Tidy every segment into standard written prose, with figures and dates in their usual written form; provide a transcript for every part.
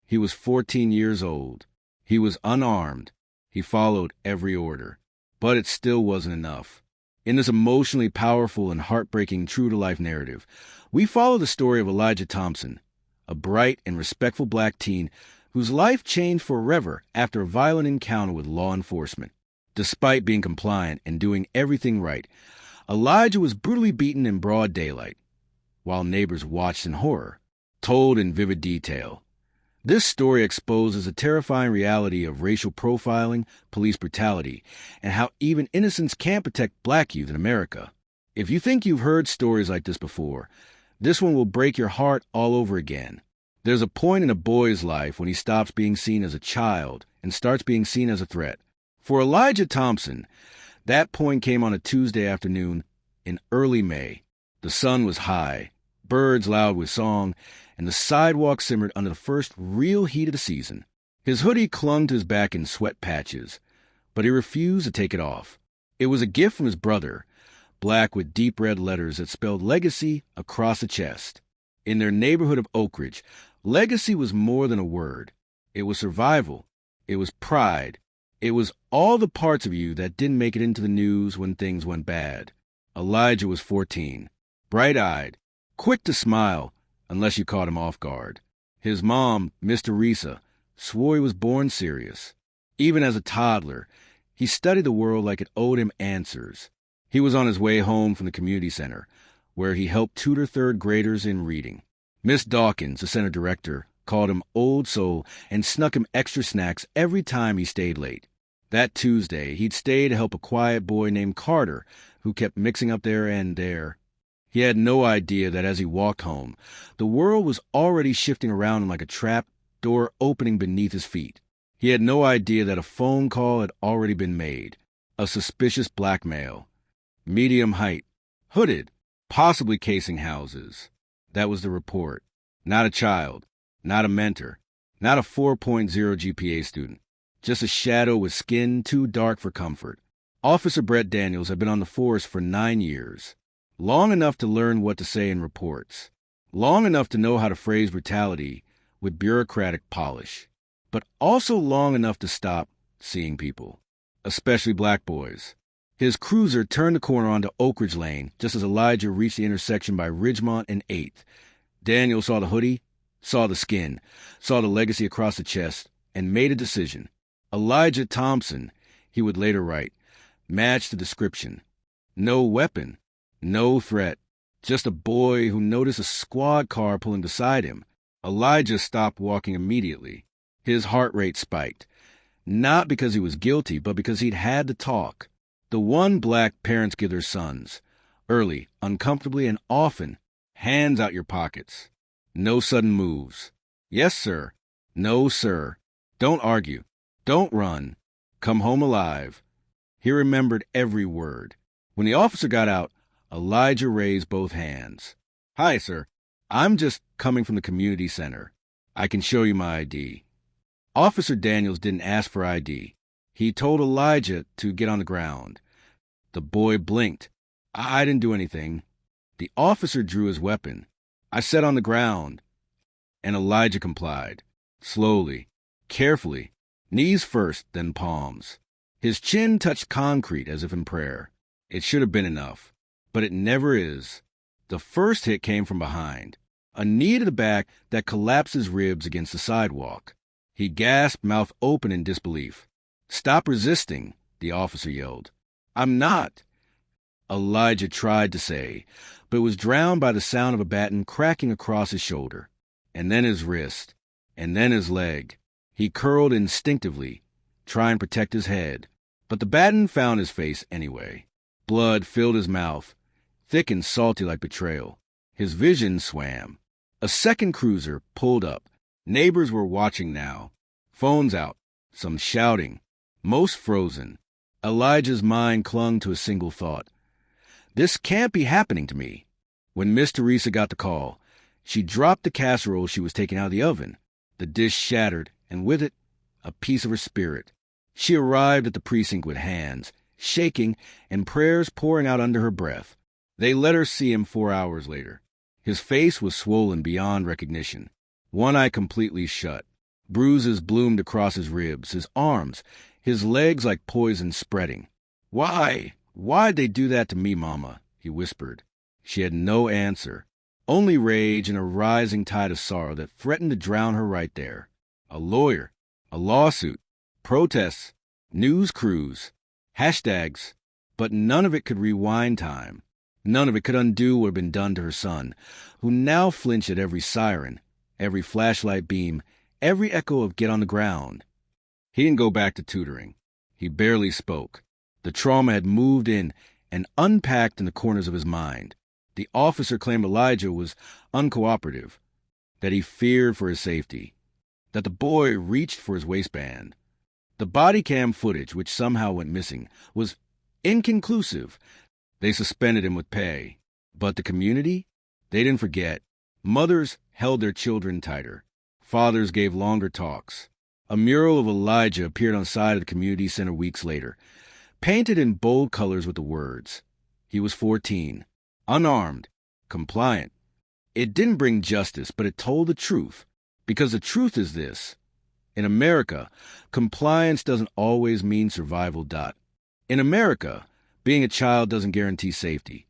He was 14 years old. He was unarmed. He followed every order. But it still wasn't enough. In this emotionally powerful and heartbreaking true-to-life narrative, we follow the story of Elijah Thompson, a bright and respectful black teen whose life changed forever after a violent encounter with law enforcement. Despite being compliant and doing everything right, Elijah was brutally beaten in broad daylight, while neighbors watched in horror, told in vivid detail. This story exposes a terrifying reality of racial profiling, police brutality, and how even innocence can't protect black youth in America. If you think you've heard stories like this before, this one will break your heart all over again. There's a point in a boy's life when he stops being seen as a child and starts being seen as a threat. For Elijah Thompson, that point came on a Tuesday afternoon in early May. The sun was high, birds loud with song, and the sidewalk simmered under the first real heat of the season. His hoodie clung to his back in sweat patches, but he refused to take it off. It was a gift from his brother, black with deep red letters that spelled legacy across the chest. In their neighborhood of Oak Ridge, legacy was more than a word. It was survival. It was pride. It was all the parts of you that didn't make it into the news when things went bad. Elijah was 14, bright-eyed, quick to smile, unless you caught him off guard. His mom, Miss Teresa, swore he was born serious. Even as a toddler, he studied the world like it owed him answers. He was on his way home from the community center, where he helped tutor third graders in reading. Miss Dawkins, the center director, called him old soul and snuck him extra snacks every time he stayed late. That Tuesday, he'd stay to help a quiet boy named Carter, who kept mixing up there and there. He had no idea that as he walked home, the world was already shifting around him like a trap door opening beneath his feet. He had no idea that a phone call had already been made. A suspicious black male. Medium height. Hooded. Possibly casing houses. That was the report. Not a child. Not a mentor. Not a 4.0 GPA student. Just a shadow with skin too dark for comfort. Officer Brett Daniels had been on the force for 9 years. Long enough to learn what to say in reports. Long enough to know how to phrase brutality with bureaucratic polish. But also long enough to stop seeing people. Especially black boys. His cruiser turned the corner onto Oak Ridge Lane just as Elijah reached the intersection by Ridgemont and 8th. Daniel saw the hoodie, saw the skin, saw the legacy across the chest, and made a decision. Elijah Thompson, he would later write, matched the description. No weapon. No threat, just a boy who noticed a squad car pulling beside him. Elijah stopped walking immediately. His heart rate spiked, not because he was guilty, but because he'd had to talk. The one black parents give their sons, early, uncomfortably, and often, hands out your pockets. No sudden moves. Yes, sir. No, sir. Don't argue. Don't run. Come home alive. He remembered every word. When the officer got out, Elijah raised both hands. Hi, sir. I'm just coming from the community center. I can show you my ID. Officer Daniels didn't ask for ID. He told Elijah to get on the ground. The boy blinked. I didn't do anything. The officer drew his weapon. I sat on the ground. And Elijah complied. Slowly, carefully, knees first, then palms. His chin touched concrete as if in prayer. It should have been enough. But it never is. The first hit came from behind, a knee to the back that collapsed his ribs against the sidewalk. He gasped, mouth open in disbelief. Stop resisting, the officer yelled. I'm not. Elijah tried to say, but was drowned by the sound of a baton cracking across his shoulder, and then his wrist, and then his leg. He curled instinctively, trying to protect his head, but the baton found his face anyway. Blood filled his mouth, thick and salty like betrayal. His vision swam. A second cruiser pulled up. Neighbors were watching now. Phones out. Some shouting. Most frozen. Elijah's mind clung to a single thought. This can't be happening to me. When Miss Teresa got the call, she dropped the casserole she was taking out of the oven. The dish shattered, and with it, a piece of her spirit. She arrived at the precinct with hands shaking and prayers pouring out under her breath. They let her see him 4 hours later. His face was swollen beyond recognition, one eye completely shut. Bruises bloomed across his ribs, his arms, his legs like poison spreading. "Why? Why'd they do that to me, Mama?" he whispered. She had no answer, only rage and a rising tide of sorrow that threatened to drown her right there. A lawyer, a lawsuit, protests, news crews, hashtags, but none of it could rewind time. None of it could undo what had been done to her son, who now flinched at every siren, every flashlight beam, every echo of "get on the ground." He didn't go back to tutoring. He barely spoke. The trauma had moved in and unpacked in the corners of his mind. The officer claimed Elijah was uncooperative, that he feared for his safety, that the boy reached for his waistband. The body cam footage, which somehow went missing, was inconclusive. They suspended him with pay. But the community? They didn't forget. Mothers held their children tighter. Fathers gave longer talks. A mural of Elijah appeared on the side of the community center weeks later, painted in bold colors with the words, he was 14, unarmed, compliant. It didn't bring justice, but it told the truth. Because the truth is this: in America, compliance doesn't always mean survival. In America, being a child doesn't guarantee safety.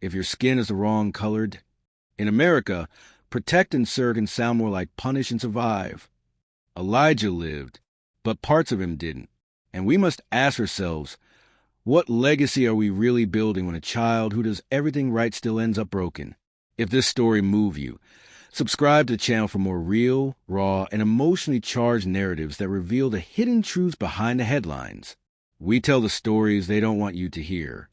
If your skin is the wrong colored, in America, protect and serve can sound more like punish and survive. Elijah lived, but parts of him didn't. And we must ask ourselves, what legacy are we really building when a child who does everything right still ends up broken? If this story moved you, subscribe to the channel for more real, raw, and emotionally charged narratives that reveal the hidden truths behind the headlines. We tell the stories they don't want you to hear.